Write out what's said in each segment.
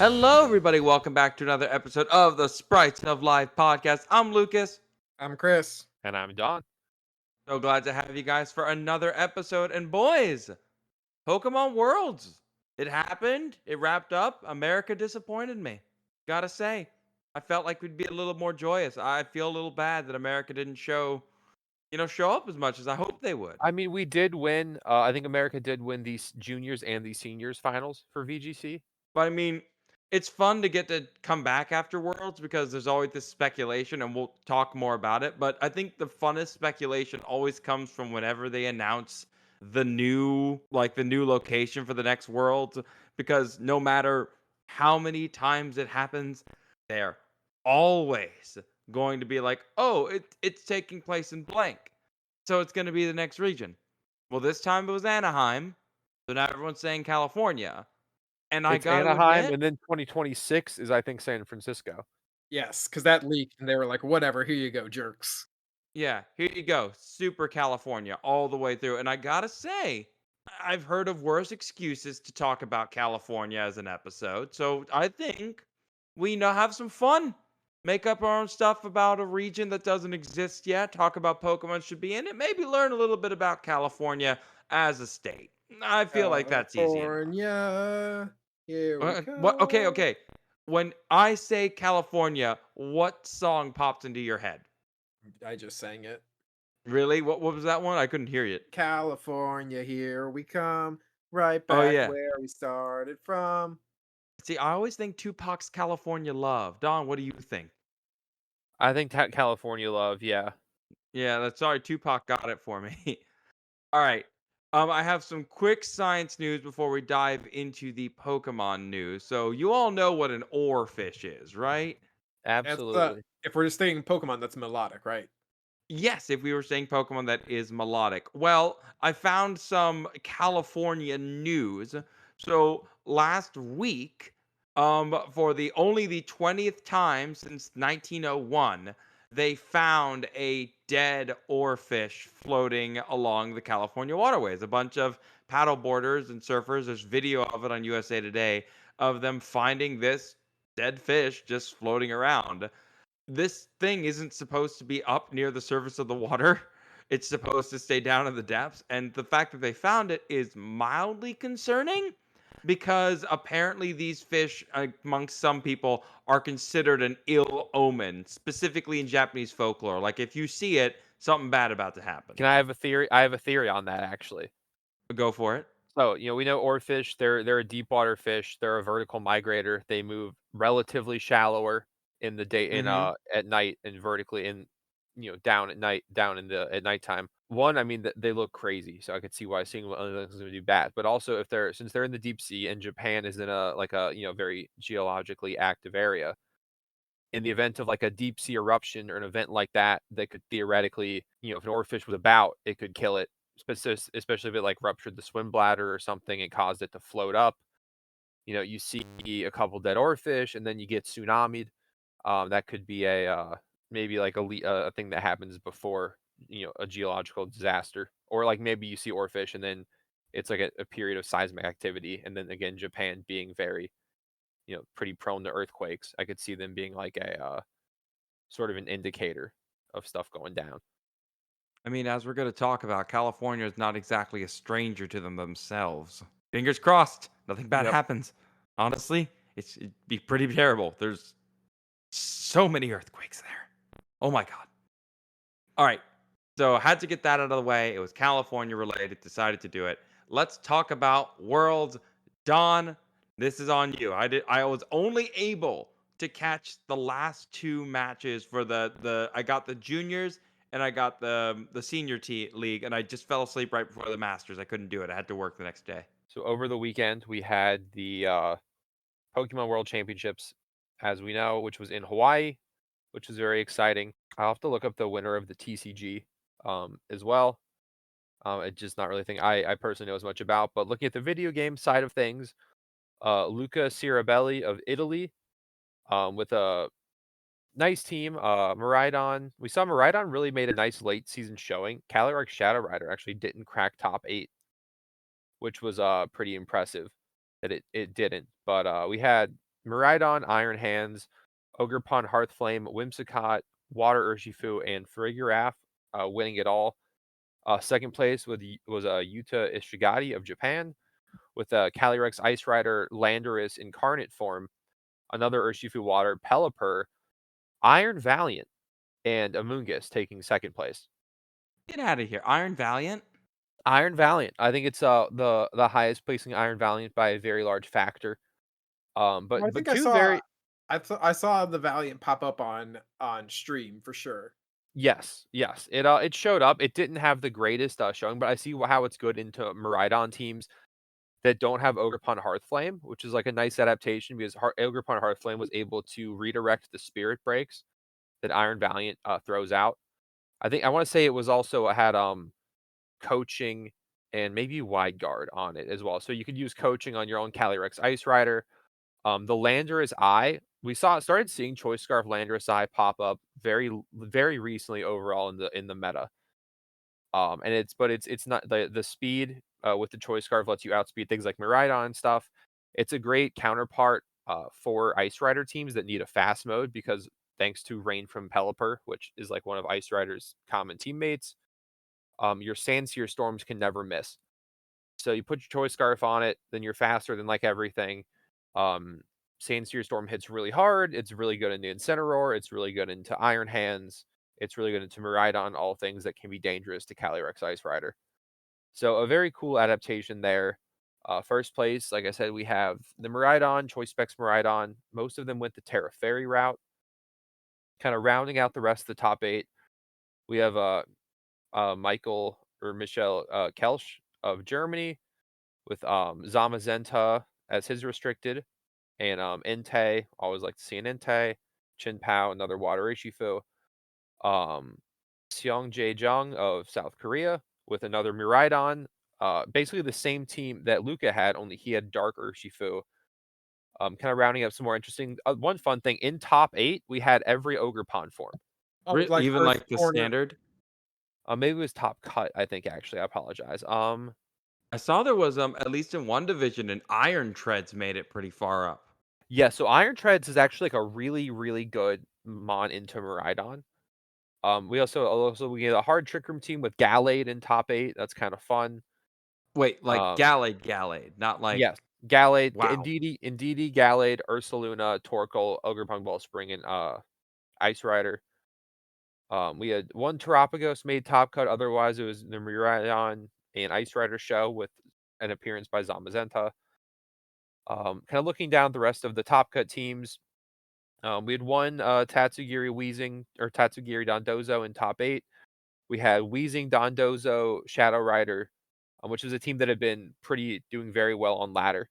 Hello, everybody. Welcome back to another episode of the Sprites of Life podcast. I'm Lucas. I'm Chris. And I'm Don. So glad to have you guys for another episode. And boys, Pokemon Worlds. It happened. It wrapped up. America disappointed me. Gotta say, I felt like we'd be a little more joyous. I feel a little bad that America didn't show up as much as I hoped they would. I mean, we did win. I think America did win the juniors and the seniors finals for VGC. But I mean, it's fun to get to come back after Worlds because there's always this speculation, and we'll talk more about it. But I think the funnest speculation always comes from whenever they announce the new location for the next Worlds, because no matter how many times it happens, they're always going to be like, oh, it's taking place in blank, so it's going to be the next region. Well, this time it was Anaheim, so now everyone's saying California. And I It's gotta Anaheim, admit, and then 2026 is, I think, San Francisco. Yes, because that leaked and they were like, whatever, here you go, jerks. yeah, here you go, Super California all the way through. And I gotta say, I've heard of worse excuses to talk about California as an episode. So I think we have some fun. Make up our own stuff about a region that doesn't exist yet. Talk about Pokemon should be in it. Maybe learn a little bit about California as a state. I feel like that's easy enough. California, here we What? Okay, go. okay. When I say California, what song pops into your head? I just sang it. Really? What was that one? I couldn't hear it. California, here we come, right Oh back yeah. where we started from. See, I always think Tupac's California Love. Don, what do you think? I think California Love, yeah. Yeah, that's sorry, Tupac got it for me. All right. I have some quick science news before we dive into the Pokemon news. So you all know what an oarfish is, right? That's Absolutely. if we're just saying Pokemon, that's melodic, right? Yes, if we were saying Pokemon that is melodic. Well, I found some California news. So last week, for the 20th time since 1901, they found a dead oarfish floating along the California waterways. A bunch of paddleboarders and surfers. There's video of it on USA Today of them finding this dead fish just floating around. This thing isn't supposed to be up near the surface of the water. It's supposed to stay down in the depths. And the fact that they found it is mildly concerning because apparently these fish, amongst some people, are considered an ill omen, specifically in Japanese folklore. Like if you see it, something bad about to happen. Can I have a theory? I have a theory on that, actually. Go for it. So, we know oarfish, they're a deep water fish. They're a vertical migrator. They move relatively shallower in the day Mm-hmm. at night, and vertically down at night, down in the at nighttime. One, I mean, they look crazy, so I could see why seeing one of those is going to do bad. But also, since they're in the deep sea and Japan is in a very geologically active area, in the event of like a deep sea eruption or an event like that, that could theoretically, if an oarfish was about, it could kill it, especially if it like ruptured the swim bladder or something and caused it to float up. You see a couple dead oarfish, and then you get tsunamied. That could be maybe like a thing that happens before a geological disaster, or like maybe you see oarfish and then it's like a period of seismic activity, and then again Japan being very pretty prone to earthquakes. I could see them being like a sort of an indicator of stuff going down. I mean, as we're going to talk about, California is not exactly a stranger to them themselves. Fingers crossed, nothing bad Yep. happens. Honestly, it'd be pretty terrible. There's so many earthquakes there. Oh my god. All right. So I had to get that out of the way. It was California related. Decided to do it. Let's talk about Worlds. Don, this is on you. I was only able to catch the last two matches for I got the juniors and I got the senior league, and I just fell asleep right before the Masters. I couldn't do it. I had to work the next day. So over the weekend we had the Pokemon World Championships, as we know, which was in Hawaii, which was very exciting. I'll have to look up the winner of the TCG as well. It's just not really a thing I personally know as much about. But looking at the video game side of things, Luca Cirabelli of Italy, with a nice team. Miraidon, we saw Miraidon really made a nice late season showing. Calyrex Shadow Rider actually didn't crack top 8, which was pretty impressive that it didn't. But we had Miraidon, Iron Hands, Ogerpon, Hearthflame, Whimsicott, Water Urshifu, and Farigiraf, winning it all. Second place was Yuta Ishigati of Japan with Calyrex, Ice Rider, Landorus, Incarnate Form, another Urshifu Water, Pelipper, Iron Valiant, and Amoonguss taking second place. Get out of here. Iron Valiant? Iron Valiant, I think it's the highest placing Iron Valiant by a very large factor. Well, I But think I two saw very I saw the Valiant pop up on stream for sure. Yes, yes. It showed up. It didn't have the greatest showing, but I see how it's good into Miraidon teams that don't have Ogerpon Hearthflame, which is like a nice adaptation because Ogerpon Hearthflame was able to redirect the Spirit Breaks that Iron Valiant throws out. I want to say it was also had coaching and maybe wide guard on it as well. So you could use coaching on your own Calyrex Ice Rider. The Landorus Eye, we started seeing Choice Scarf Landorus Eye pop up very recently overall in the meta. And it's not the speed with the Choice Scarf lets you outspeed things like Miraidon and stuff. It's a great counterpart for Ice Rider teams that need a fast mode because thanks to Rain from Pelipper, which is like one of Ice Rider's common teammates, your Sandsear Storms can never miss. So you put your Choice Scarf on it, then you're faster than like everything. Um, Sandsear Storm hits really hard. It's really good into Incineroar. It's really good into Iron Hands. It's really good into Miraidon, all things that can be dangerous to Calyrex Ice Rider. So a very cool adaptation there. First place, like I said, we have the Miraidon, Choice Specs Miraidon. Most of them went the Terra Fairy route. Kind of rounding out the rest of the top 8, we have Michael or Michel Kelsch of Germany with Zamazenta as his restricted, and Entei, always like to see an Entei, Chin Pao, another Water Ishifu, um, Seong Jae-jung of South Korea with another Miraidon, basically the same team that Luca had, only he had Dark Urshifu. Kind of rounding up some more interesting. One fun thing in top 8, we had every Ogerpon form. Oh, like Even first like the corner. standard? Maybe it was top cut. I think actually, I apologize. I saw there was at least in one division an Iron Treads made it pretty far up. Yeah, so Iron Treads is actually like a really good mon into Miraidon. We get a hard Trick Room team with Gallade in top 8. That's kind of fun. Wait, like Um, Gallade, not like yes, Gallade, wow. Indeedee, Gallade, Ursaluna, Torkoal, Ogerpon Ballspring, and Ice Rider. We had one Terapagos made top cut. Otherwise, it was the Miraidon and Ice Rider show with an appearance by Zamazenta. Kind of looking down the rest of the top cut teams. We had one Tatsugiri Weezing or Tatsugiri Dondozo in top 8. We had Weezing, Dondozo, Shadow Rider, which is a team that had been doing very well on ladder.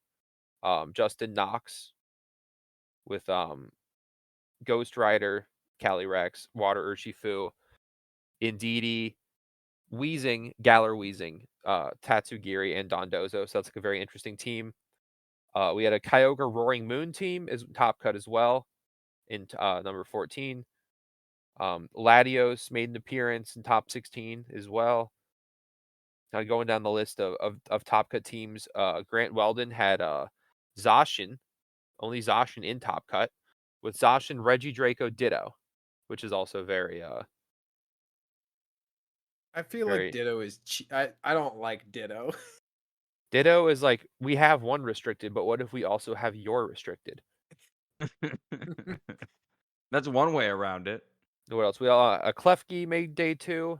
Justin Knox with Ghost Rider, Calyrex, Water Urshifu, Indeedee, Weezing, Galar Weezing, Tatsugiri, and Dondozo. So that's like a very interesting team. We had a Kyogre Roaring Moon team is top cut as well in number 14. Latios made an appearance in top 16 as well. Going down the list of top cut teams, Grant Weldon had Zacian, only Zacian in top cut, with Zacian, Reggie Draco, Ditto, which is also I feel like very. Ditto is I don't like Ditto. Ditto is like, we have one restricted, but what if we also have your restricted? That's one way around it. What else? We all a Klefki made day 2.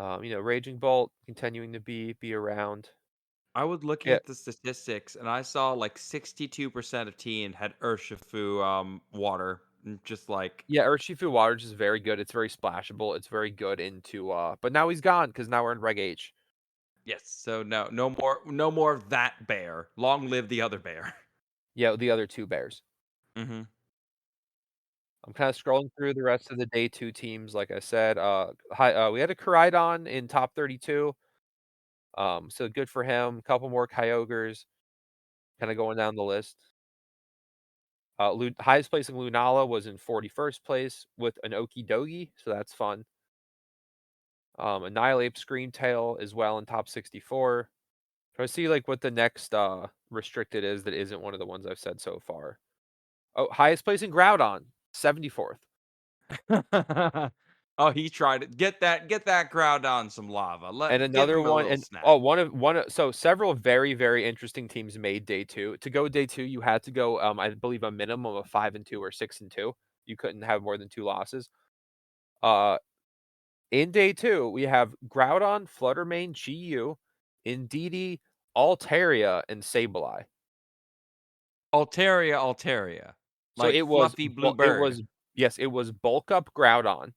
Raging Bolt continuing to be around. I was looking Yeah, at the statistics and I saw like 62% of teen had Urshifu water. Just like yeah. Urshifu Water is very good. It's very splashable. It's very good into. But now he's gone because now we're in Reg H. yes, so no more of that bear. Long live the other bear. Yeah, the other 2 bears. hmm I'm kind of scrolling through the rest of the day 2 teams. Like I said, we had a Koraidon in top 32. So good for him. A couple more Kyogres. Kind of going down the list. Highest placing Lunala was in 41st place with an Okidogi, so that's fun. Annihilate Screamtail as well in top 64. Try to see like what the next restricted is that isn't one of the ones I've said so far. Oh, highest place in Groudon, 74th. Oh, he tried it. Get that crowd on some lava. And Give another him a one, little and snack. oh, so several very, very interesting teams made day two. To go day two, you had to go, I believe a minimum of 5-2 or 6-2. You couldn't have more than 2 losses. Uh, in day two, we have Groudon, Fluttermane, Chi-Yu, Indeedee, Altaria, and Sableye. Altaria. So Like fluffy blue it bird. was yes, it was bulk up Groudon,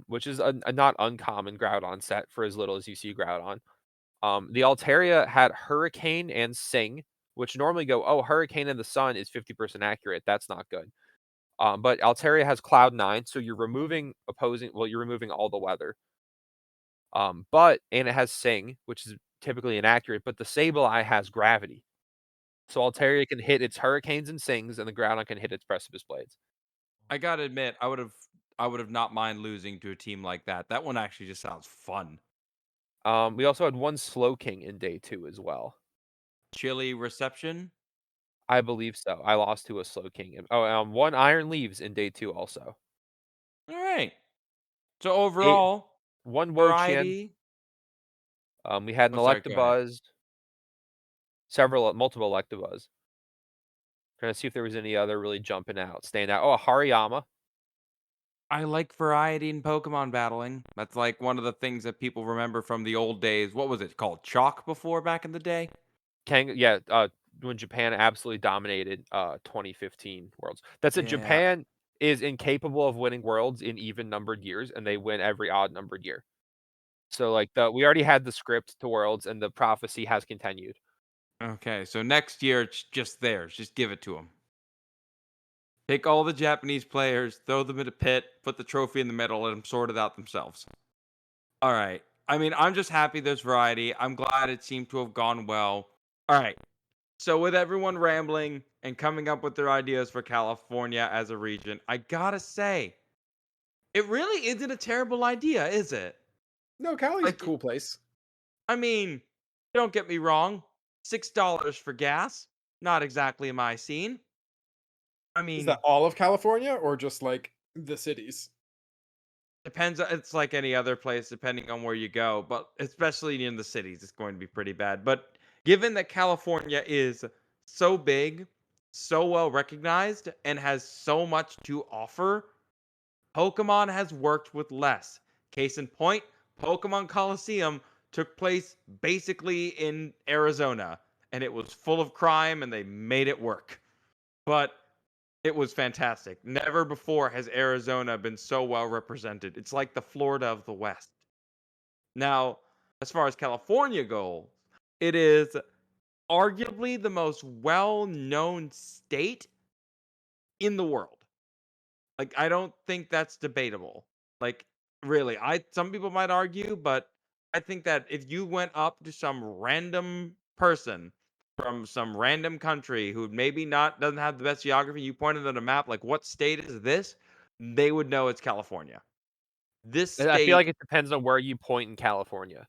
which is a not uncommon Groudon set for as little as you see Groudon. The Altaria had Hurricane and Sing, which normally go, oh, Hurricane in the sun is 50% accurate. That's not good. But Altaria has Cloud9, so you're removing all the weather. And it has Sing, which is typically inaccurate, but the Sableye has Gravity. So Altaria can hit its Hurricanes and Sings, and the Groudon can hit its Precipice Blades. I gotta admit, I would have not mind losing to a team like that. That one actually just sounds fun. We also had one Slowking in day two as well. Chili reception. I believe so. I lost to a Slowking. One Iron Leaves in day two also. All right. So Eight, overall, one Wo-Chien. variety. We had an Oh, sorry. Go ahead. Electabuzz, multiple Electabuzz. Trying to see if there was any other really jumping out, stand out. Oh, a Hariyama. I like variety in Pokemon battling. That's like one of the things that people remember from the old days. What was it called? Chalk before back in the day? Yeah, when Japan absolutely dominated 2015 Worlds. That's it. Yeah. Japan is incapable of winning Worlds in even numbered years, and they win every odd numbered year. So like we already had the script to Worlds, and the prophecy has continued. Okay. So next year, it's just theirs. Just give it to them. Take all the Japanese players, throw them in a pit, put the trophy in the middle, let them sort it out themselves. All right. I mean, I'm just happy there's variety. I'm glad it seemed to have gone well. All right. So, with everyone rambling and coming up with their ideas for California as a region, I gotta say, it really isn't a terrible idea, is it? No, Cali's a Like, cool place. I mean, don't get me wrong, $6 for gas, not exactly my scene. I Is that mean, all of California or just like the cities? depends. It's like any other place, depending on where you go, but especially in the cities, it's going to be pretty bad. But given that California is so big, so well recognized, and has so much to offer, Pokemon has worked with less. Case in point, Pokemon Coliseum took place basically in Arizona, and it was full of crime, and they made it work. But it was fantastic. Never before has Arizona been so well represented. It's like the Florida of the West. Now, as far as California goes, it is arguably the most well known state in the world. Like, I don't think that's debatable. Like, really, some people might argue, but I think that if you went up to some random person from some random country who maybe not doesn't have the best geography, you pointed at a map, like, what state is this? They would know it's California. This And I feel state. like it depends on where you point in California,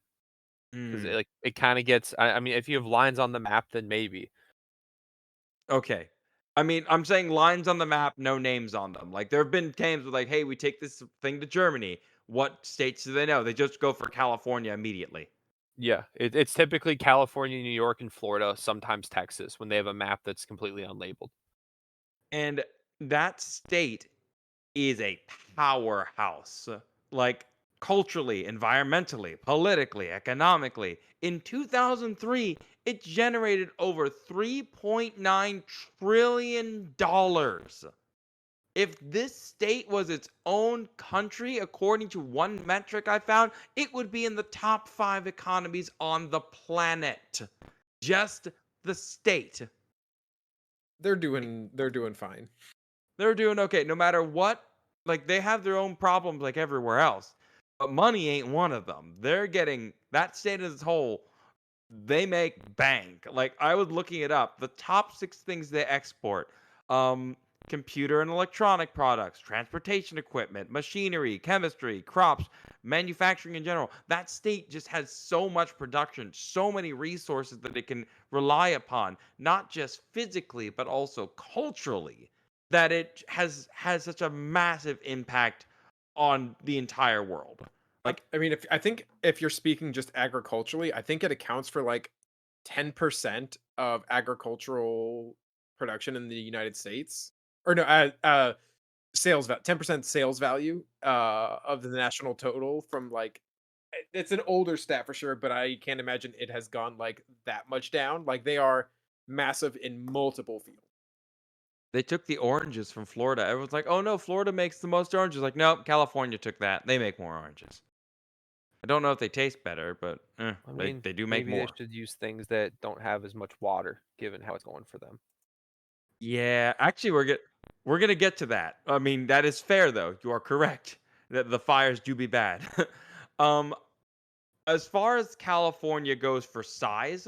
because Hmm, it kind of gets. I mean, if you have lines on the map, then maybe. okay. I mean, I'm saying lines on the map, no names on them. Like, there have been times where, like, hey, we take this thing to Germany. What states do they know? They just go for California immediately. Yeah, it's typically California, New York, and Florida, sometimes Texas, when they have a map that's completely unlabeled. And that state is a powerhouse, like culturally, environmentally, politically, economically. In 2003, it generated over $3.9 trillion. If this state was its own country, according to one metric I found, it would be in the top 5 economies on the planet. Just the state. They're doing fine. They're doing okay no matter what. Like, they have their own problems like everywhere else, but money ain't one of them. They're getting that state as a whole. They make bank. Like, I was looking it up. The top 6 things they export. computer and electronic products, transportation equipment, machinery, chemistry, crops, manufacturing in general. That state just has so much production, so many resources that it can rely upon, not just physically, but also culturally, that it has such a massive impact on the entire world. Like, I mean, if I think if you're speaking just agriculturally, I think it accounts for like 10% of agricultural production in the United States. Or no, sales 10% sales value of the national total from like it's an older stat for sure, but I can't imagine it has gone like that much down. Like they are massive in multiple fields. they took the oranges from Florida. Everyone's like, "Oh no, Florida makes the most oranges." Like, nope, California took that. They make more oranges. I don't know if they taste better, but I they mean, they do make maybe they more. should use things that don't have as much water, given how it's going for them. Yeah, actually, we're gonna get to that. I mean, that is fair though. You are correct that the fires do be bad. um, as far as California goes for size,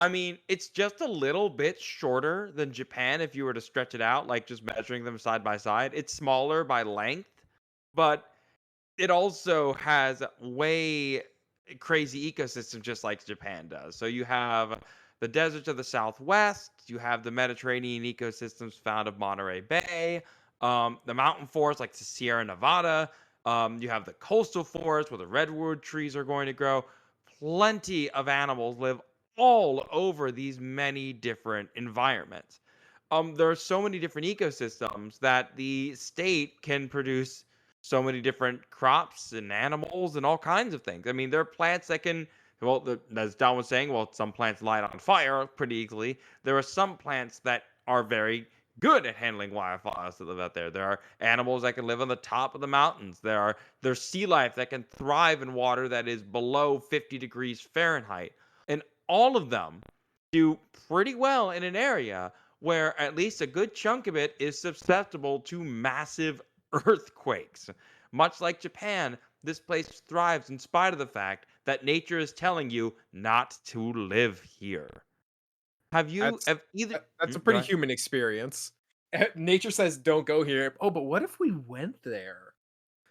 I mean, it's just a little bit shorter than Japan if you were to stretch it out, like just measuring them side by side. It's smaller by length, but it also has way crazy ecosystem just like Japan does. So you have the deserts of the Southwest, you have the Mediterranean ecosystems found of Monterey Bay, the mountain forests like the Sierra Nevada, you have the coastal forest where the redwood trees are going to grow. Plenty of animals live all over these many different environments. There are so many different ecosystems that the state can produce so many different crops and animals and all kinds of things. I mean, there are plants that can, well, as Don was saying, well, some plants light on fire pretty easily. There are some plants that are very good at handling wildfires that live out there. There are animals that can live on the top of the mountains. There's sea life that can thrive in water that is below 50 degrees Fahrenheit. And all of them do pretty well in an area where at least a good chunk of it is susceptible to massive earthquakes. Much like Japan, this place thrives in spite of the fact that nature is telling you not to live here. That's Have either that's a Go pretty ahead. human experience. Nature says don't go here. Oh, but what if we went there?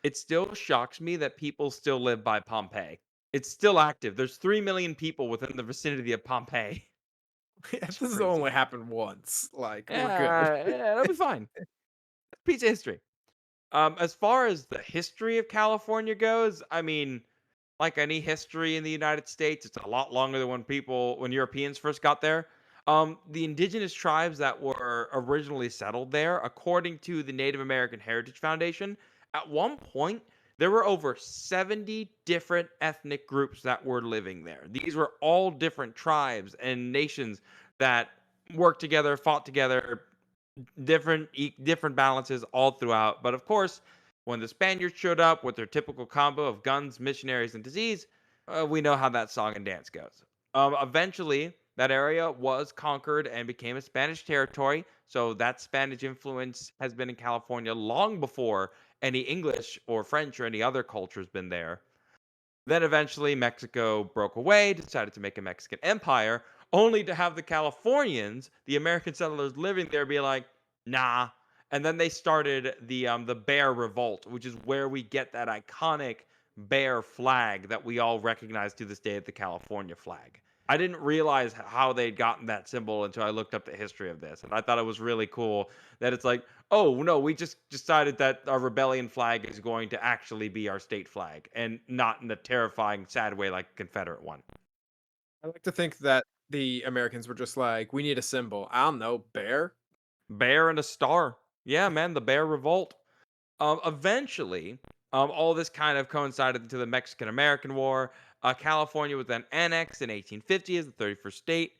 It still shocks me that people still live by Pompeii. It's still active. There's 3 million people within the vicinity of Pompeii. This It's has crazy. only happened once. Like we're good. Yeah, it'll be fine. Piece of history. As far as the history of California goes, I mean, like any history in the United States, it's a lot longer than when Europeans first got there. The indigenous tribes that were originally settled there, according to the Native American Heritage Foundation, at one point there were over 70 different ethnic groups that were living there. These were all different tribes and nations that worked together, fought together, different balances all throughout. But of course, when the Spaniards showed up with their typical combo of guns, missionaries, and disease, we know how that song and dance goes. Eventually, that area was conquered and became a Spanish territory. So that Spanish influence has been in California long before any English or French or any other culture has been there. Then eventually Mexico broke away, decided to make a Mexican empire, only to have the Californians, the American settlers living there, be like, nah. And then they started the Bear Revolt, which is where we get that iconic bear flag that we all recognize to this day as the California flag. I didn't realize how they'd gotten that symbol until I looked up the history of this, and I thought it was really cool that it's like, oh no, we just decided that our rebellion flag is going to actually be our state flag and not in a terrifying, sad way like a Confederate one. I like to think that the Americans were just like, we need a symbol. I don't know, bear. Bear and a star. Yeah, man, the Bear Revolt. Eventually, all this kind of coincided into the Mexican American War. California was then annexed in 1850 as the 31st state,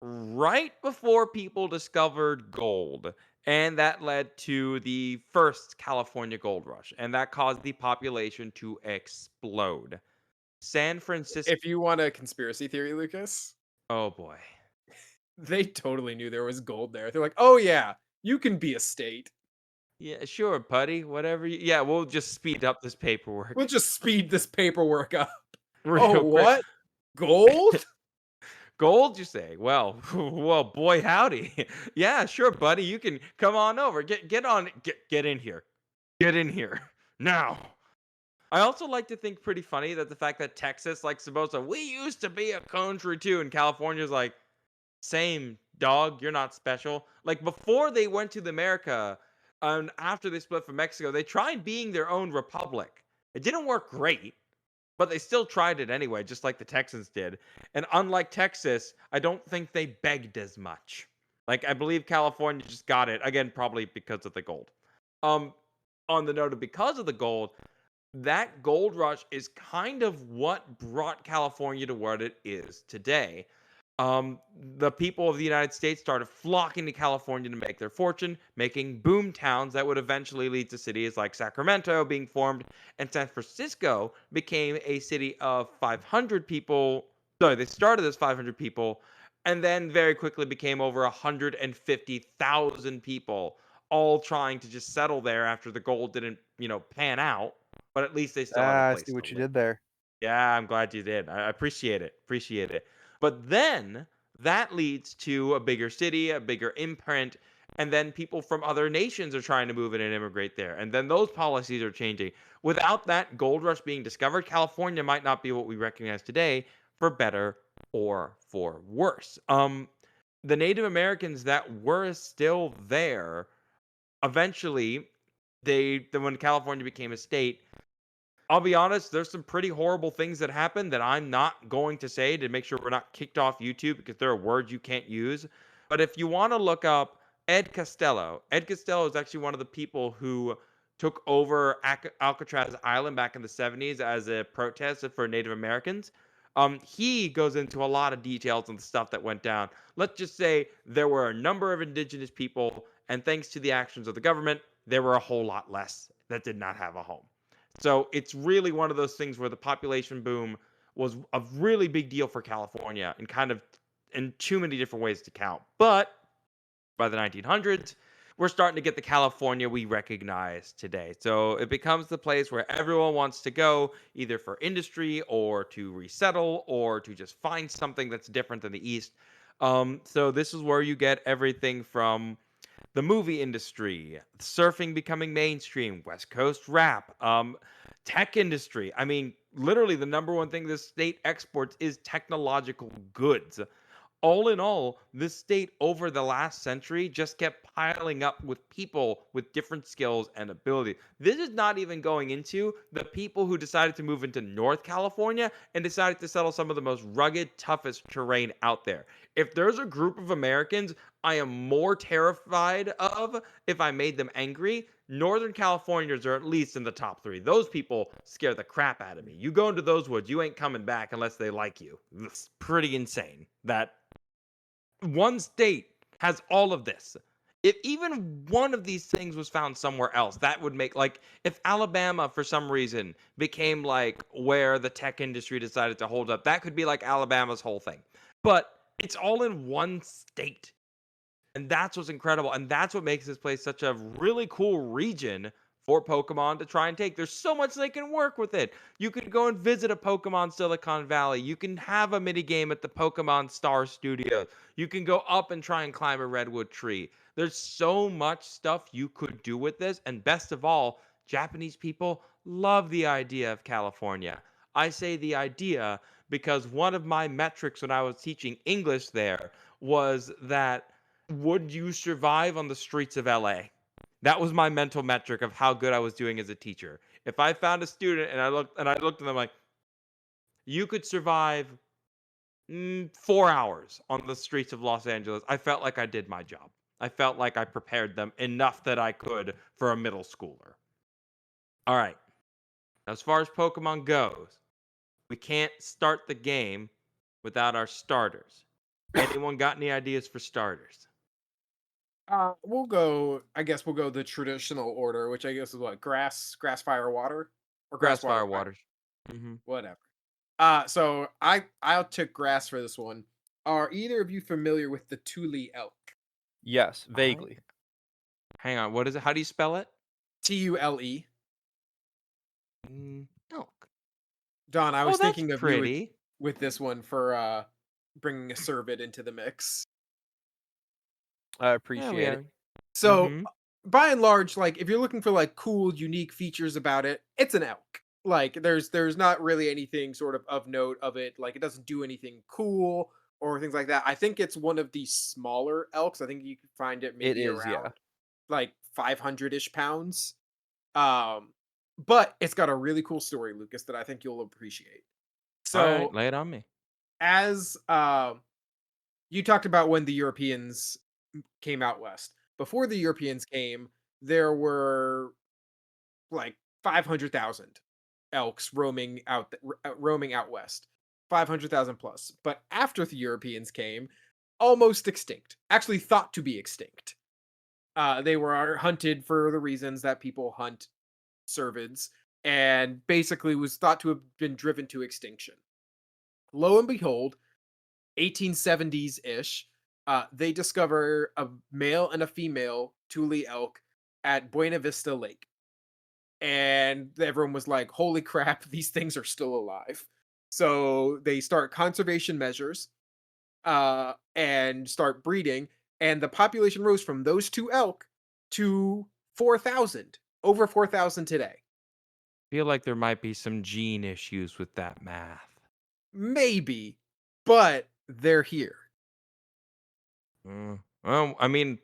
right before people discovered gold. And that led to the first California gold rush, and that caused the population to explode. San Francisco. If you want a conspiracy theory, Lucas, Oh boy. they totally knew there was gold there. They're like, oh yeah, you can be a state. Yeah, sure, buddy. Whatever. Yeah, we'll just speed up this We'll paperwork just speed this paperwork up. Oh, real quick. what? Gold? Gold, you say? Well, well, boy, howdy. Yeah, sure, buddy. You can come on over. Get in here. Get in here now. I also like to think pretty funny that the fact that Texas, like, supposed to, we used to be a country too, and California's like, same dog. You're not special. Like before they went to the America, and after they split from Mexico, they tried being their own republic. It didn't work great, but they still tried it anyway, just like the Texans did. And unlike Texas, I don't think they begged as much. Like I believe California just got it again, probably because of the gold. Um, on the note of because of the gold, that gold rush is kind of what brought California to what it is today. The people of the United States started flocking to California to make their fortune, making boom towns that would eventually lead to cities like Sacramento being formed, and San Francisco became a city of 500 people. Sorry, they started as 500 people, and then very quickly became over 150,000 people, all trying to just settle there after the gold didn't, pan out. But at least they still had a Ah, I place see to what you live. did there. Yeah, I'm glad you did. I appreciate it. Appreciate it. But then that leads to a bigger city, a bigger imprint, and then people from other nations are trying to move in and immigrate there. And then those policies are changing. Without that gold rush being discovered, California might not be what we recognize today, for better or for worse. The Native Americans that were still there, eventually, when California became a state, I'll be honest, there's some pretty horrible things that happen that I'm not going to say to make sure we're not kicked off YouTube because there are words you can't use. But if you want to look up Ed Costello is actually one of the people who took over Alcatraz Island back in the 70s as a protest for Native Americans. He goes into a lot of details on the stuff that went down. Let's just say there were a number of indigenous people, and thanks to the actions of the government, there were a whole lot less that did not have a home. So it's really one of those things where the population boom was a really big deal for California and kind of in too many different ways to count. But by the 1900s, we're starting to get the California we recognize today. So it becomes the place where everyone wants to go, either for industry or to resettle or to just find something that's different than the East. So this is where you get everything from the movie industry, surfing becoming mainstream, West Coast rap, tech industry. I mean, literally the number one thing this state exports is technological goods. All in all, this state over the last century just kept piling up with people with different skills and ability. This is not even going into the people who decided to move into North California and decided to settle some of the most rugged, toughest terrain out there. If there's a group of Americans I am more terrified of if I made them angry, Northern Californians are at least in the top three. Those people scare the crap out of me. You go into those woods, you ain't coming back unless they like you. It's pretty insane that one state has all of this. If even one of these things was found somewhere else, that would make, like, if Alabama for some reason became like where the tech industry decided to hold up, that could be like Alabama's whole thing. But it's all in one state. And that's what's incredible. And that's what makes this place such a really cool region for Pokemon to try and take. There's so much they can work with it. You could go and visit a Pokemon Silicon Valley. You can have a mini game at the Pokemon Star Studio. You can go up and try and climb a redwood tree. There's so much stuff you could do with this. And best of all, Japanese people love the idea of California. I say the idea because one of my metrics when I was teaching English there was that would you survive on the streets of LA? That was my mental metric of how good I was doing as a teacher. If I found a student and I looked at them like, you could survive 4 hours on the streets of Los Angeles, I felt like I did my job. I felt like I prepared them enough that I could for a middle schooler. All right. As far as Pokemon goes, we can't start the game without our starters. Anyone got any ideas for starters? We'll go. I guess we'll go the traditional order, which I guess is what grass, fire, water, or Grass, grass, water, fire, fire, waters. Hmm. whatever. So I'll take grass for this one. Are either of you familiar with the Tule elk? Yes, I vaguely. Hang on. What is it? How do you spell it? Tule. Elk. Don, I Oh, was that's thinking of you pretty. with this one for bringing a Cervid into the mix. I Yeah, we appreciate it. are. So, Mhm. by and large, like if you're looking for like cool, unique features about it, it's an elk. Like there's not really anything sort of note of it. Like it doesn't do anything cool or things like that. I think it's one of the smaller elks. I think you can find it It maybe is, yeah. around like 500-ish pounds. Um, but it's got a really cool story, Lucas, that I think you'll appreciate. All right, So lay it on me. as you talked about when the Europeans came out west. Before the Europeans came, there were like 500,000 elks roaming out west. 500,000 plus. But after the Europeans came, almost extinct. Actually thought to be extinct. They were hunted for the reasons that people hunt cervids and basically was thought to have been driven to extinction. Lo and behold, 1870s ish, they discover a male and a female Tule elk at Buena Vista Lake. And everyone was like, holy crap, these things are still alive. So they start conservation measures and start breeding. And the population rose from those two elk to 4,000, over 4,000 today. Feel like there might be some gene issues with that math. Maybe, but they're here. Well, I mean,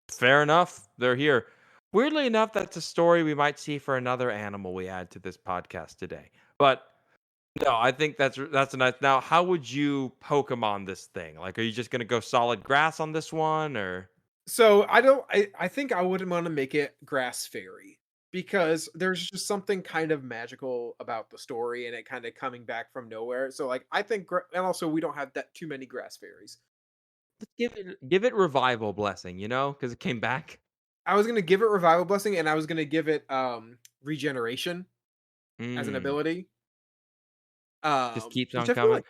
fair enough. They're here. Weirdly enough, that's a story we might see for another animal we add to this podcast today. But no, I think that's a nice. Now, how would you Pokemon this thing? Like, are you just gonna go solid grass on this one, or So I don't. I think I wouldn't want to make it grass fairy because there's just something kind of magical about the story and it kind of coming back from nowhere. So like I think, and also we don't have that too many grass fairies. just give it revival blessing? Because it came back. I was gonna give it revival blessing and I was gonna give it regeneration as an Mm, ability. just keeps Which on I feel coming. like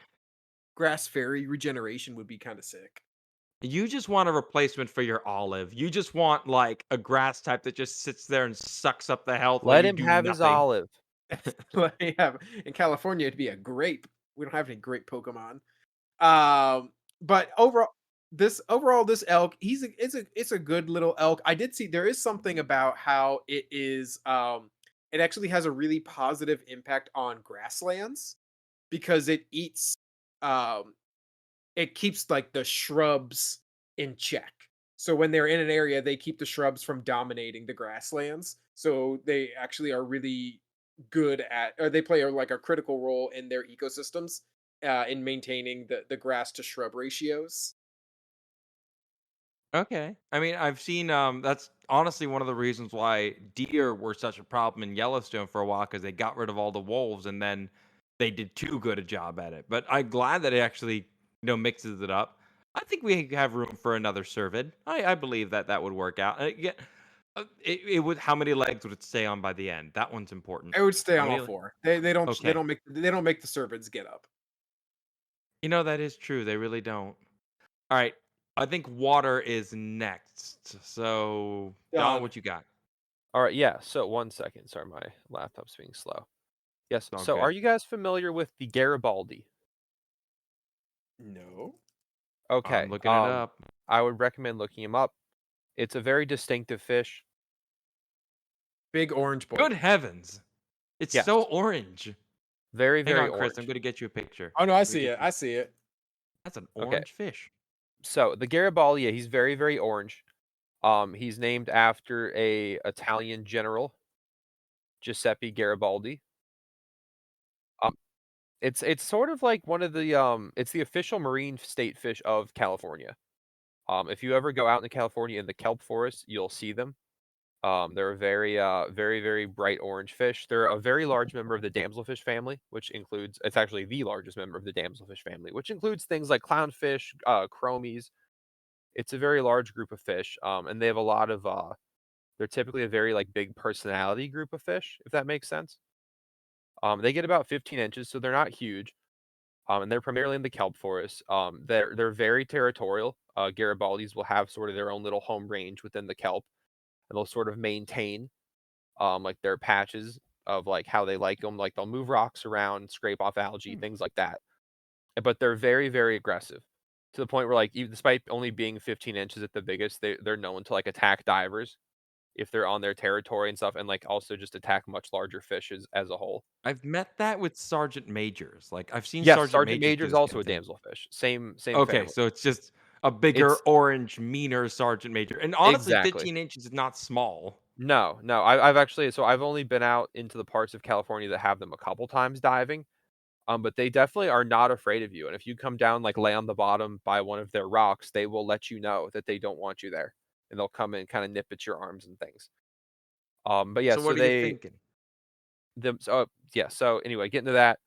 grass fairy regeneration would be kind of sick. You just want a replacement for your olive. You just want like a grass type that just sits there and sucks up the health while Let you him do have his nothing. olive. Like, yeah, in California it'd be a grape. We don't have any grape Pokemon. But overall, this elk, it's a good little elk. I did see there is something about how it is. It actually has a really positive impact on grasslands because it eats. Um, it keeps like the shrubs in check. So when they're in an area, they keep the shrubs from dominating the grasslands. So they actually are really good at, or they play like a critical role in their ecosystems in maintaining the grass to shrub ratios. Okay. I mean, I've seen that's honestly one of the reasons why deer were such a problem in Yellowstone for a while because they got rid of all the wolves and then they did too good a job at it. But I'm glad that it actually, mixes it up. I think we have room for another cervid. I believe that that would work out. Yeah, it would. How many legs would it stay on by the end? That one's important. I would stay How on all many? four. They Okay. don't make the servants get up. That is true. They really don't. All right. I think water is next. So, Don, Done. what you got? Alright, yeah, so 1 second, sorry, my laptop's being slow. Yes, All so are good. you guys familiar with the Garibaldi? No. I'm Okay, looking it up. I would recommend looking him up. It's a very distinctive fish. Big orange boy. Good heavens. It's Yes, so orange. very, Hang very on, Chris. I'm orange. going to get you a picture. Oh no, I I'm gonna see get it. you. I see it. That's an Okay, orange fish. so the Garibaldi, yeah, he's very, very orange. He's named after a Italian general, Giuseppe Garibaldi. Um, it's sort of like one of the, it's the official marine state fish of California. If you ever go out in California in the kelp forest, you'll see them. They're a very, very, very bright orange fish. They're a very large member of the damselfish family, which includes it's actually the largest member of the damselfish family, which includes things like clownfish, chromies. It's a very large group of fish, and they have a lot of, they're typically a very, like, big personality group of fish, if that makes sense. They get about 15 inches, so they're not huge, and they're primarily in the kelp forest. They're very territorial. Garibaldis will have sort of their own little home range within the kelp, and they'll sort of maintain like their patches of like how they like them. Like they'll move rocks around, scrape off algae, Hmm. things like that. but they're very, very aggressive to the point where, like, even despite only being 15 inches at the biggest, they're known to, like, attack divers if they're on their territory and stuff, and, like, also just attack much larger fishes as a whole. I've met that with sergeant majors. Like, I've seen Yes, sergeant sergeant majors major do is the also same a thing. damselfish. Same Okay, family. so it's just a bigger, It's orange, meaner sergeant major, and honestly, exactly. 15 inches is not small. No, no, I've actually so I've only been out into the parts of California that have them a couple times diving, but they definitely are not afraid of you, and if you come down, like, lay on the bottom by one of their rocks, they will let you know that they don't want you there, and they'll come and kinda nip at your arms and things. But yeah, So so what are you they thinking? them so yeah, so anyway, getting to that.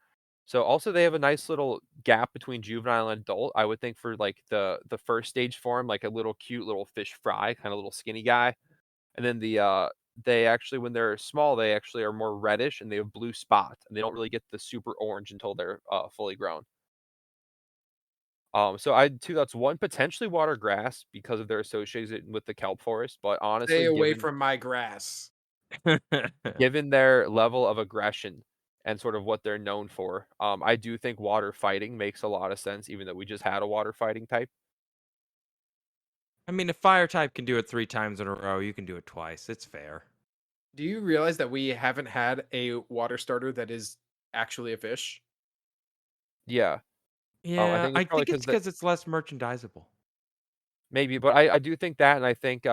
So also they have a nice little gap between juvenile and adult. I would think for like the first stage form, like a little cute little fish fry, kind of little skinny guy. And then they actually when they're small, they actually are more reddish and they have blue spots and they don't really get the super orange until they're fully grown. So I too that's one potentially water grass because of their association with the kelp forest, but Stay honestly, away given from my grass. given their level of aggression and sort of what they're known for, I do think water fighting makes a lot of sense, even though we just had a water fighting type. I mean, if fire type can do it 3 times in a row, you can do it twice. It's fair. Do you realize that we haven't had a water starter that is actually a fish? Yeah, I Yeah, think I it's probably think it's because that because it's less merchandisable. maybe, but I do think that, and I think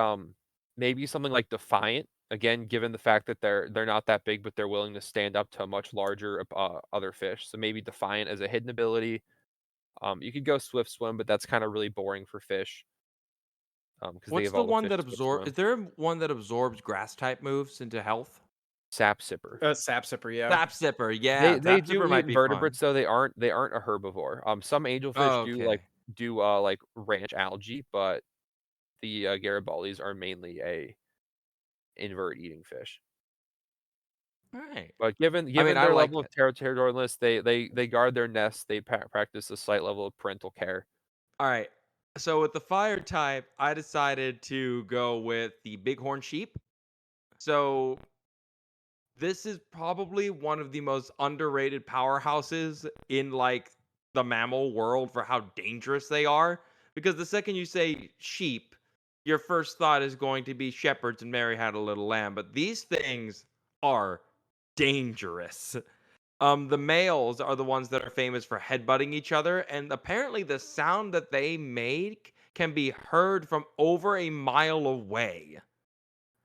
maybe something like Defiant. Again, given the fact that they're not that big, but they're willing to stand up to a much larger other fish. So maybe Defiant as a hidden ability. You could go Swift Swim, but that's kind of really boring for fish. Because they What's have the all the one fish that Swift absorb is Swim. there one that absorbs grass type moves into health? Sap Sipper. Sap sipper, yeah. Tap Sipper, yeah, They Tap do Sipper eat might be fun. invertebrates, though they aren't a herbivore. Some angelfish Oh, do, okay. like, ranch algae, but the, Garibaldis are mainly a invert eating fish. Alright. But given I mean, given I their like level of that. territorialness, they guard their nests, they practice a slight level of parental care. Alright. So with the fire type, I decided to go with the bighorn sheep. So this is probably one of the most underrated powerhouses in like the mammal world for how dangerous they are. Because the second you say sheep, your first thought is going to be shepherds and Mary had a little lamb. But these things are dangerous. The males are the ones that are famous for headbutting each other, and apparently the sound that they make can be heard from over a mile away.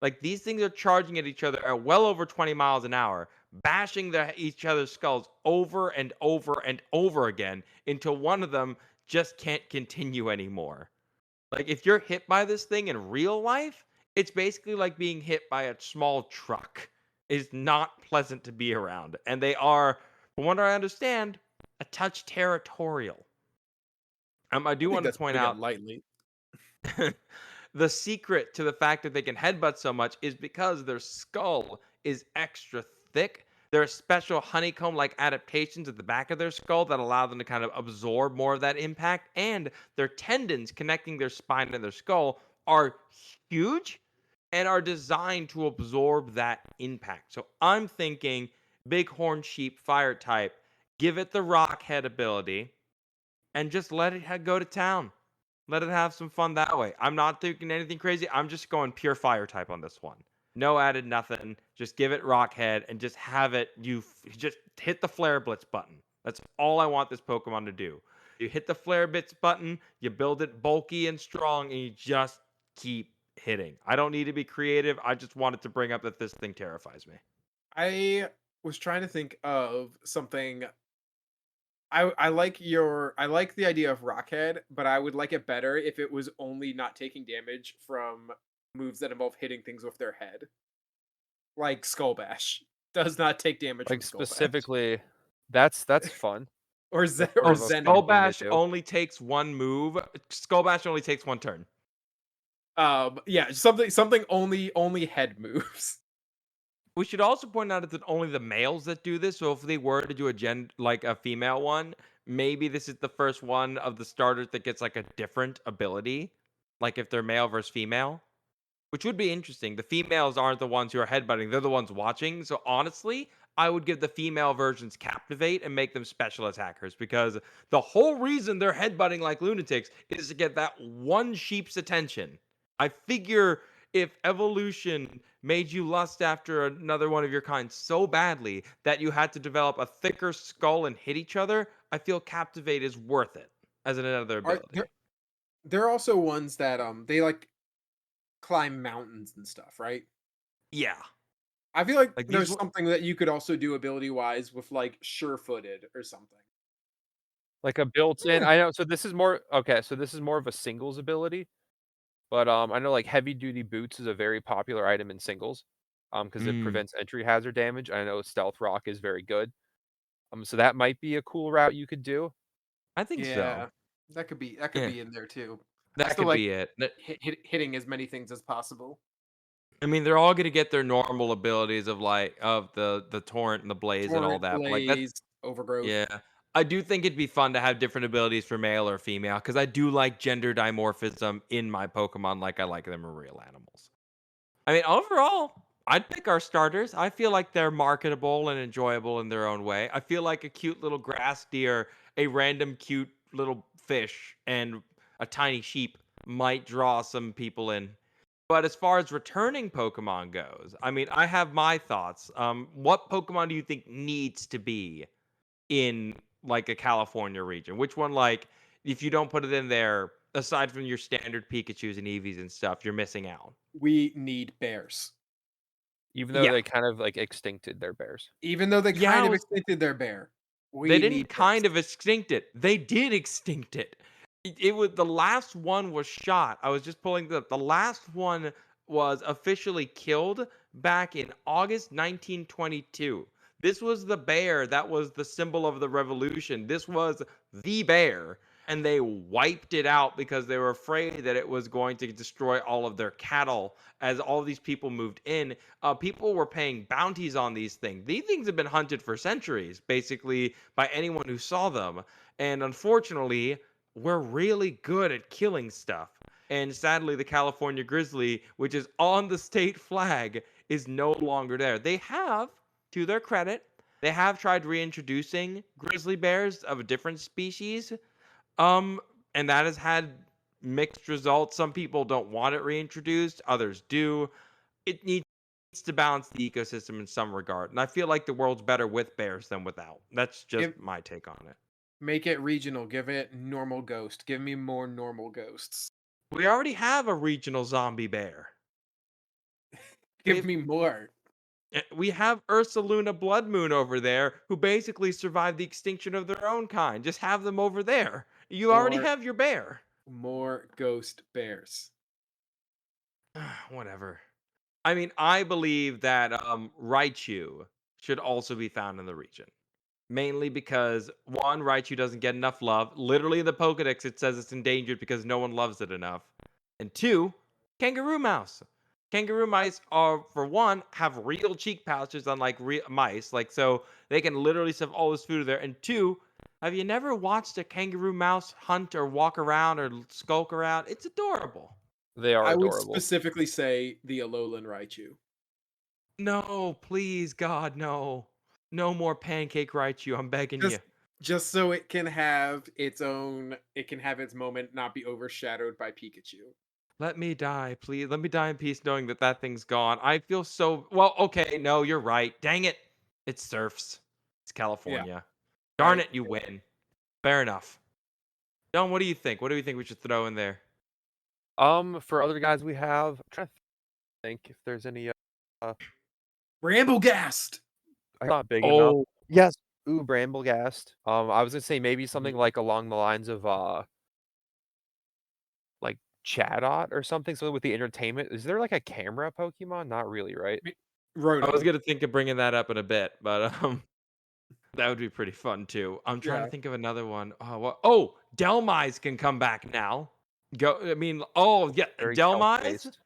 Like these things are charging at each other at well over 20 miles an hour, bashing each other's skulls over and over and over again until one of them just can't continue anymore. Like if you're hit by this thing in real life, it's basically like being hit by a small truck. It's not pleasant to be around. And they are, from what I understand, a touch territorial. I I do think want to that's point putting it out lightly. the secret to the fact that they can headbutt so much is because their skull is extra thick. There are special honeycomb like adaptations at the back of their skull that allow them to kind of absorb more of that impact. And their tendons connecting their spine and their skull are huge and are designed to absorb that impact. So I'm thinking bighorn sheep fire type, give it the rock head ability, and just let it go to town. Let it have some fun that way. I'm not thinking anything crazy. I'm just going pure fire type on this one. No added nothing. Just give it rock head and just have it. Just hit the flare blitz button. That's all I want this Pokemon to do. You hit the flare blitz button, you build it bulky and strong, and you just keep hitting. I don't need to be creative. I just wanted to bring up that this thing terrifies me. I was trying to think of something. I like the idea of Rockhead, but I would like it better if it was only not taking damage from moves that involve hitting things with their head. Like Skull Bash does not take damage from Like, Skull Bash. specifically, that's fun. Or That's Or sort Oh, of a Zen fun Skull thing Edge. to Bash do. only takes one move. Skull Bash only takes one turn. Yeah, something only head moves. We should also point out that only the males that do this. So if they were to do like a female one, maybe this is the first one of the starters that gets like a different ability. Like if they're male versus female, which would be interesting. The females aren't the ones who are headbutting, they're the ones watching. So honestly, I would give the female versions Captivate and make them special attackers because the whole reason they're headbutting like lunatics is to get that one sheep's attention. I figure if evolution made you lust after another one of your kind so badly that you had to develop a thicker skull and hit each other, I feel Captivate is worth it as another Are ability. there are also ones that they like climb mountains and stuff, right? Yeah. I feel like Like these there's something that you could also do ability wise with like sure-footed or something. Like a built-in I know, so this is more okay, so this is more of a singles ability, but, I know, like, heavy duty boots is a very popular item in singles, because it Mm, prevents entry hazard damage. I know Stealth Rock is very good, so that might be a cool route you could do. I think so. Yeah, that could Yeah, be in there too. I that still could like be it. hitting as many things as possible. I mean, they're all gonna get their normal abilities of like of the torrent and the blaze and all Torrent, that. But like that's blaze, overgrowth. yeah. I do think it'd be fun to have different abilities for male or female because I do like gender dimorphism in my Pokemon like I like them in real animals. I mean, overall, I'd pick our starters. I feel like they're marketable and enjoyable in their own way. I feel like a cute little grass deer, a random cute little fish, and a tiny sheep might draw some people in. But as far as returning Pokemon goes, I mean, I have my thoughts. What Pokemon do you think needs to be in like a California region? Which one, like, if you don't put it in there, aside from your standard Pikachu's and Eevees and stuff, you're missing out. We need bears. Even though Yeah. they kind of, like, extincted their bears. Even though they Yeah, kind I of was extincted their bear, they we didn't need bears. kind of extinct it. They did extinct it. It was the last one was shot. I was just pulling the last one was officially killed back in August 1922. This was the bear that was the symbol of the revolution. This was the bear, and they wiped it out because they were afraid that it was going to destroy all of their cattle as all these people moved in. People were paying bounties on these things. These things have been hunted for centuries, basically, by anyone who saw them. And unfortunately, we're really good at killing stuff. And sadly, the California grizzly, which is on the state flag, is no longer there. They have, to their credit, they have tried reintroducing grizzly bears of a different species. Um, and that has had mixed results. Some people don't want it reintroduced, others do. It needs to balance the ecosystem in some regard. And I feel like the world's better with bears than without. That's just Give my take on it. Make it regional. Give it normal ghost. Give me more normal ghosts. We already have a regional zombie bear. Give We've me more. we have Ursaluna Blood Moon over there who basically survived the extinction of their own kind. Just have them over there. You already More have your bear. more ghost bears. Whatever. I mean, I believe that Raichu should also be found in the region. Mainly because one, Raichu doesn't get enough love. Literally in the Pokedex, it says it's endangered because no one loves it enough. And two, kangaroo mouse. Kangaroo mice are, for one, have real cheek pouches unlike real mice. Like, so they can literally stuff all this food there. And two, have you never watched a kangaroo mouse hunt or walk around or skulk around? It's adorable. They are I would adorable. specifically say the Alolan Raichu. No, please, God, no. No more pancake Raichu. I'm begging you. Just just so it can have its own it can have its moment, not be overshadowed by Pikachu. Let me die, please. Let me die in peace knowing that that thing's gone. I feel so well. Okay, no, you're right. Dang it. It surfs. It's Yeah, California. Darn right. it, you win. Fair enough. John, what do you think? What do you think we should throw in there? For other guys we have, I'm trying to think if there's any, Ramblegast! not big enough. Oh, Yes. Ooh, Bramblegast. I was gonna say maybe something Mhm. like along the lines of, like Chatot or something, so with the entertainment. Is there like a camera Pokemon? Not really, right? Me I was Rotom. gonna think of bringing that up in a bit, but that would be pretty fun too. I'm trying to Yeah. think of another one. Oh, what? Oh, Delmise can come back now. Go. I mean, oh yeah, Very kelp Delmise. based.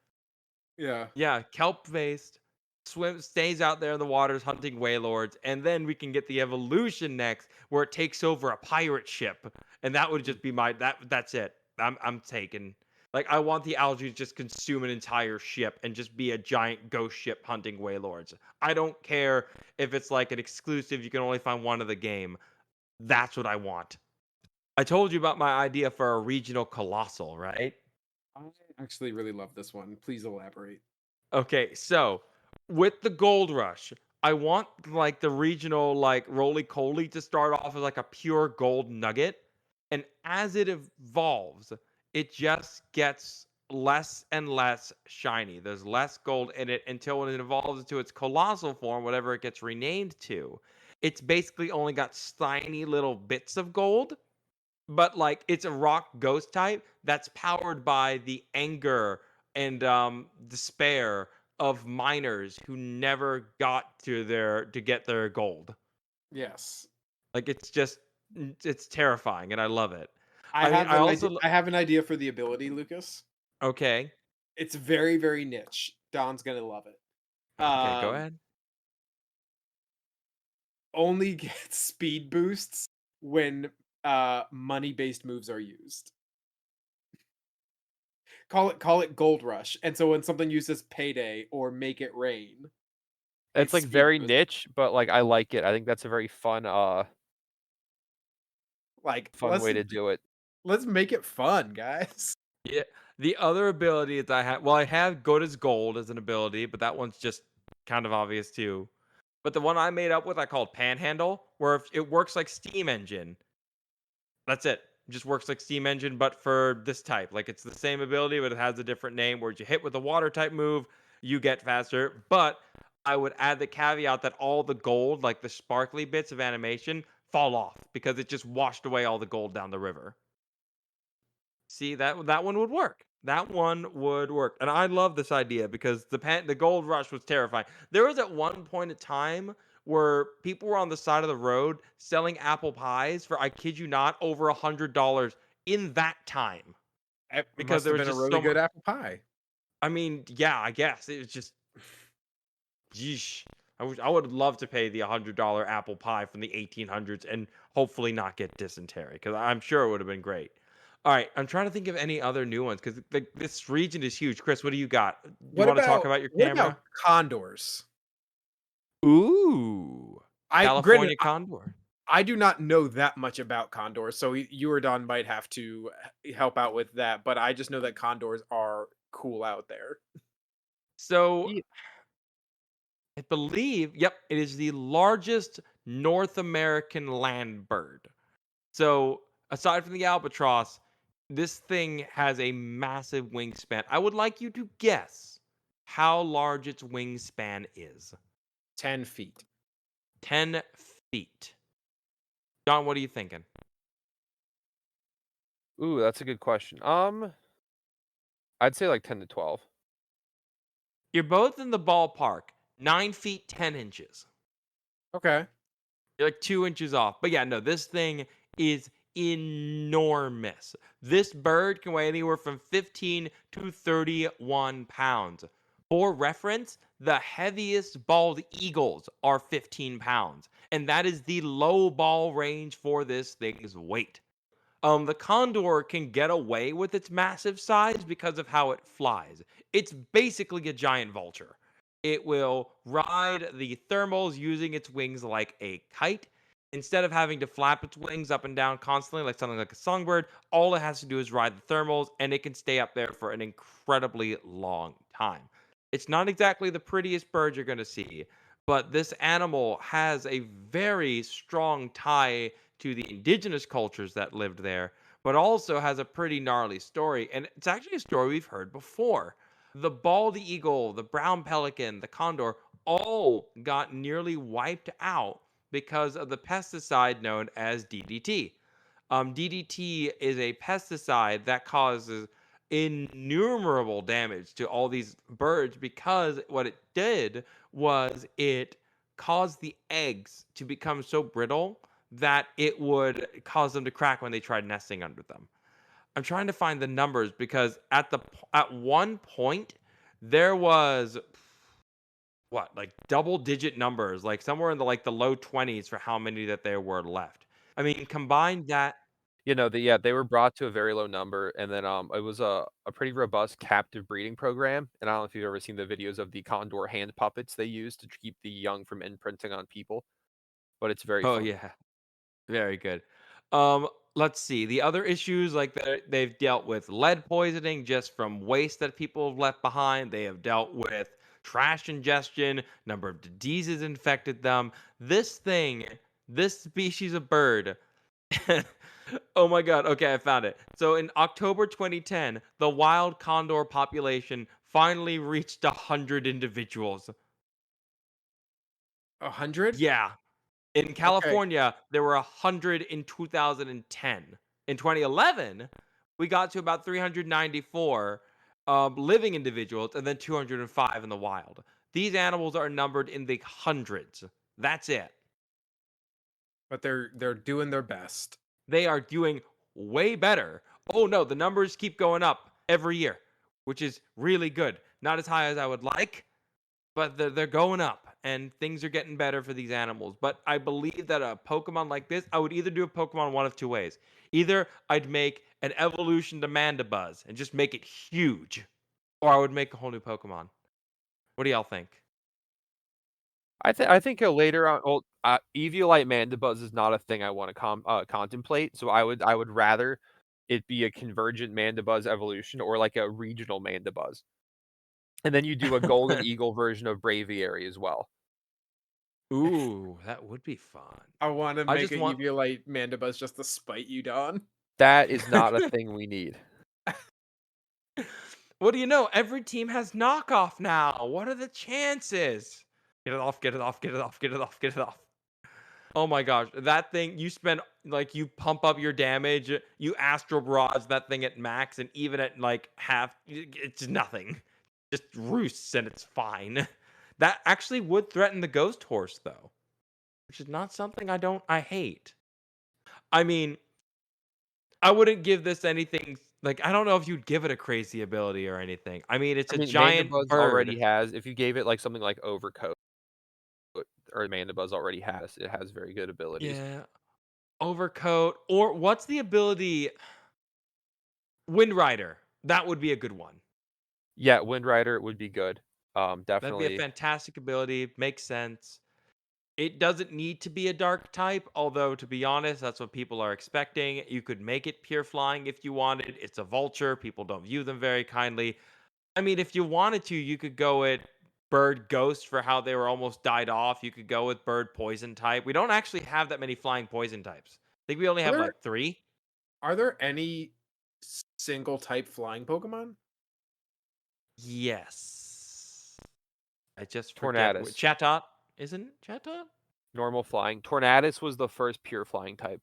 Yeah. Yeah, kelp based. Stays out there in the waters hunting waylords, and then we can get the evolution next, where it takes over a pirate ship, and that would just be my that's it. I'm taken. Like, I want the algae to just consume an entire ship and just be a giant ghost ship hunting Wailords. I don't care if it's like an exclusive you can only find one of the game. That's what I want. I told you about my idea for a regional Coalossal, right? I actually really love this one. Please elaborate. Okay, so with the gold rush, I want like the regional like roly coly to start off as like a pure gold nugget. And as it evolves, it just gets less and less shiny. There's less gold in it until when it evolves into its colossal form, whatever it gets renamed to, it's basically only got tiny little bits of gold, but like it's a rock ghost type that's powered by the anger and despair of miners who never got to get their gold. Yes. Like it's just it's terrifying and I love it. I I mean, have I an also idea. I have an idea for the ability, Lucas. okay. It's very, very niche. Don's gonna love it. Okay, go ahead. Only gets speed boosts when money-based moves are used. Call it Gold Rush. And so when something uses Payday or Make It Rain, It's it's like speed very boost. niche, but like I like it. I think that's a very fun Like fun way to do it. let's make it fun, guys. Yeah. The other ability that I have, well, I have good as gold as an ability, but that one's just kind of obvious too. But the one I made up with, I called Panhandle, where if it works like Steam Engine. That's it. It just works like Steam Engine, but for this type. Like it's the same ability, but it has a different name. Where you hit with a water type move, you get faster. But I would add the caveat that all the gold, like the sparkly bits of animation, fall off because it just washed away all the gold down the river. See that one would work. That one would work, and I love this idea because the gold rush was terrifying. There was at one point in time where people were on the side of the road selling apple pies for, I kid you not, over $100 in that time It because must there have was been a just really so much. good apple pie. I mean, yeah, I guess it was just, yeesh. I would love to pay the $100 apple pie from the 1800s and hopefully not get dysentery because I'm sure it would have been great. All right, I'm trying to think of any other new ones because this region is huge. Chris, what do you got? Do you want to talk about your What about camera? condors? Ooh, I granted California condor. I do not know that much about condors, so you or Don might have to help out with that, but I just know that condors are cool out there. So Ye I believe, yep, it is the largest North American land bird. So aside from the albatross, this thing has a massive wingspan. I would like you to guess how large its wingspan is. 10 feet. 10 feet. John, what are you thinking? Ooh, that's a good question. I'd say like 10 to 12. You're both in the ballpark. 9 feet 10 inches. Okay. You're like 2 inches off. But yeah, no, this thing is enormous. This bird can weigh anywhere from 15 to 31 pounds. For reference, the heaviest bald eagles are 15 pounds, and that is the low ball range for this thing's weight. The condor can get away with its massive size because of how it flies. It's basically a giant vulture. It will ride the thermals using its wings like a kite. Instead of having to flap its wings up and down constantly like something like a songbird, all it has to do is ride the thermals and it can stay up there for an incredibly long time. It's not exactly the prettiest bird you're going to see, but this animal has a very strong tie to the indigenous cultures that lived there, but also has a pretty gnarly story. And it's actually a story we've heard before. The bald eagle, the brown pelican, the condor all got nearly wiped out because of the pesticide known as DDT. DDT is a pesticide that causes innumerable damage to all these birds because what it did was it caused the eggs to become so brittle that it would cause them to crack when they tried nesting under them. I'm trying to find the numbers because at one point there was what, like double digit numbers, like somewhere in the low 20s for how many that there were left. I mean, combine that. They were brought to a very low number, and then, it was a pretty robust captive breeding program, and I don't know if you've ever seen the videos of the Condor hand puppets they use to keep the young from imprinting on people, but it's very Oh fun. yeah. Very good. Um, let's see. The other issues like they've dealt with lead poisoning just from waste that people have left behind. They have dealt with trash ingestion, number of diseases infected them. This thing, this species of bird. Oh my god. Okay, I found it. So in October 2010, the wild condor population finally reached 100 individuals. 100? Yeah. In Okay, California, there were 100 in 2010. In 2011, we got to about 394 living individuals and then 205 in the wild. These animals are numbered in the hundreds. That's it. but they're doing their best. They are doing way better. Oh no, the numbers keep going up every year, which is really good. Not as high as I would like, but they're going up and things are getting better for these animals. But I believe that a Pokemon like this, I would either do a Pokemon one of two ways. Either I'd make an evolution to Mandibuzz and just make it huge, or I would make a whole new Pokemon. What do y'all think? I think, later on well, Eviolite Mandibuzz is not a thing I wanna contemplate, so I would rather it be a convergent Mandibuzz evolution or, like, a regional Mandibuzz. And then you do a Golden Eagle version of Braviary as well. Ooh, that would be fun. I wanna I make just a want. Eviolite Mandibuzz just to spite you, Don. That is not a thing we need. What do you know? Every team has knockoff now. What are the chances? Get it off, get it off, get it off, get it off, get it off. Oh my gosh, that thing you spend like you pump up your damage, you astral barrage that thing at max, and even at like half, it's nothing. Just roosts and it's fine. That actually would threaten the ghost horse though, which is not something I hate. I mean, I wouldn't give this anything like I don't know if you'd give it a crazy ability or anything. I mean, it's I a mean, giant Mandibuzz already bird. has if you gave it, like, something like Overcoat or Mandibuzz already has, it has very good abilities. Yeah, overcoat or what's the ability? Wind Rider. That would be a good one. Yeah, Wind Rider would be good. That'd be a Definitely. fantastic ability. Makes sense. It doesn't need to be a dark type, although to be honest, that's what people are expecting. You could make it pure flying if you wanted. It's a vulture. People don't view them very kindly. I mean, if you wanted to, you could go with bird ghost for how they were almost died off. You could go with bird poison type. We don't actually have that many flying poison types. I think we only Are have there like three. are there any single type flying Pokemon? Yes. I just forget. Tornadus. Chatot. Isn't it Chatot? Normal flying. Tornadus was the first pure flying type.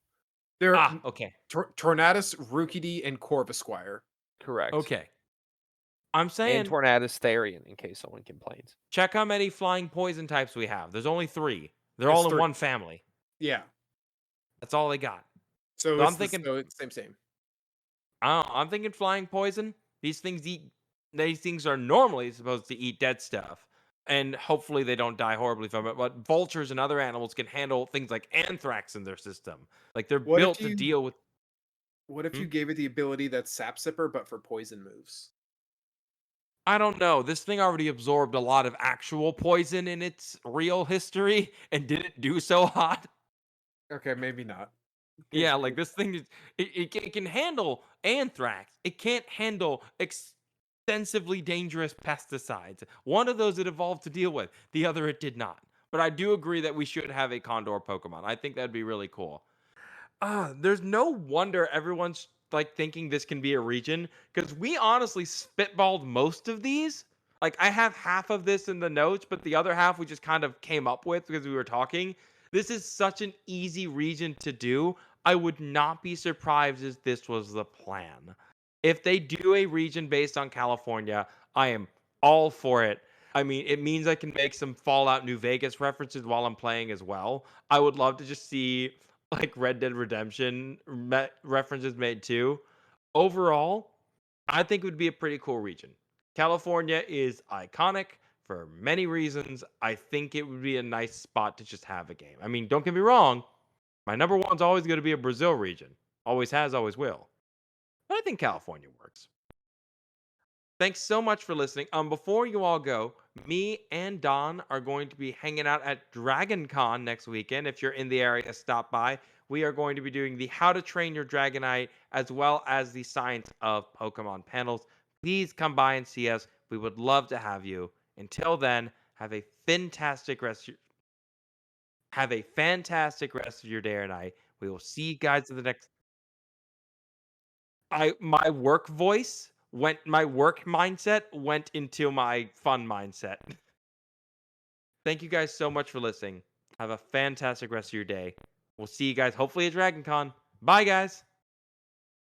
There Ah, okay. Tornadus, Rookidee, and Corvisquire. Correct. Okay. I'm And saying Tornadus Therian, in case someone complains. check how many flying poison types we have. There's only three. They're It's all in 3. one family. Yeah. That's all they got. So So I'm it's the thinking, same. I'm thinking flying poison. These things eat. These things are normally supposed to eat dead stuff, and hopefully they don't die horribly from it. But vultures and other animals can handle things like anthrax in their system. Like they're What if built to you deal with. what if Hmm? you gave it the ability that's Sap Sipper but for poison moves? I don't know. This thing already absorbed a lot of actual poison in its real history and didn't do so hot. Okay, maybe not. Yeah, 'Cause like it this thing is it can handle anthrax. It can't handle extensively dangerous pesticides. One of those it evolved to deal with. The other it did not. But I do agree that we should have a Condor Pokemon. I think that'd be really cool. There's no wonder everyone's like thinking this can be a region because we honestly spitballed most of these. Like I have half of this in the notes, but the other half we just kind of came up with because we were talking. This is such an easy region to do. I would not be surprised if this was the plan. If they do a region based on California, I am all for it. I mean, it means I can make some Fallout New Vegas references while I'm playing as well. I would love to just see like Red Dead Redemption references made too. Overall, I think it would be a pretty cool region. California is iconic for many reasons. I think it would be a nice spot to just have a game. I mean, don't get me wrong, my number one's always going to be a Brazil region. Always has, always will. But I think California works. Thanks so much for listening. Before you all go, me and Don are going to be hanging out at Dragon Con next weekend. If you're in the area, stop by. We are going to be doing the How to Train Your Dragonite as well as the Science of Pokemon panels. Please come by and see us. We would love to have you. Until then, have a fantastic rest of your day or night. We will see you guys in the next. My work mindset went into my fun mindset. Thank you guys so much for listening. Have a fantastic rest of your day. We'll see you guys hopefully at Dragon Con. Bye guys.